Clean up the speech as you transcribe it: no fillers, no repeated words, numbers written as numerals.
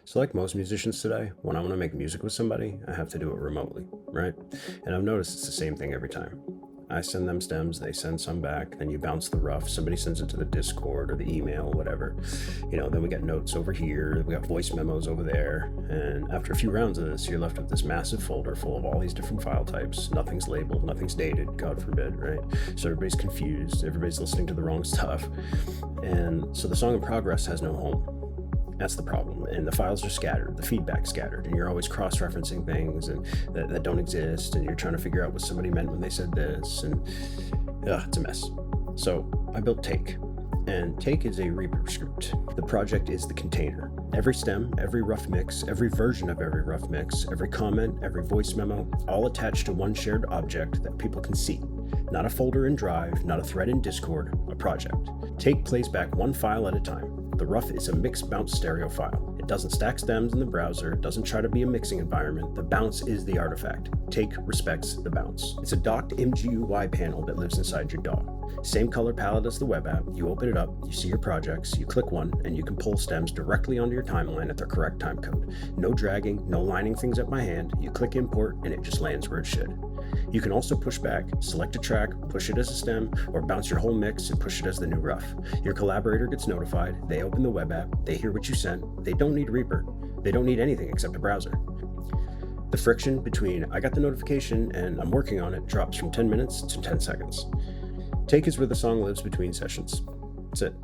So like most musicians today, when I want to make music with somebody, I have to do it remotely, right? And I've noticed it's the same thing every time. I send them stems, they send some back, then you bounce the rough, somebody sends it to the Discord or the email, whatever. Then we got notes over here, we got voice memos over there, and after a few rounds of this, you're left with this massive folder full of all these different file types. Nothing's labeled, nothing's dated, God forbid, right? So everybody's confused, everybody's listening to the wrong stuff, and so the song in progress has no home. That's the problem. And the files are scattered, the feedback's scattered, and you're always cross-referencing things and that don't exist, and you're trying to figure out what somebody meant when they said this, and it's a mess. So I built Take, and Take is a REAPER script. The project is the container. Every stem, every rough mix, every version of every rough mix, every comment, every voice memo, all attached to one shared object that people can see. Not a folder in Drive, not a thread in Discord, a project. Take plays back one file at a time. The rough is a mixed bounce stereo file. It doesn't stack stems in the browser, it doesn't try to be a mixing environment. The bounce is the artifact. Take respects the bounce. It's a docked MGUI panel that lives inside your DAW. Same color palette as the web app. You open it up, you see your projects, you click one, and you can pull stems directly onto your timeline at their correct timecode. No dragging, no lining things up by hand. You click import, and it just lands where it should. You can also push back, select a track, push it as a stem, or bounce your whole mix and push it as the new rough. Your collaborator gets notified, they open the web app, they hear what you sent, they don't need REAPER, they don't need anything except a browser. The friction between I got the notification and I'm working on it drops from 10 minutes to 10 seconds. Take is where the song lives between sessions. That's it.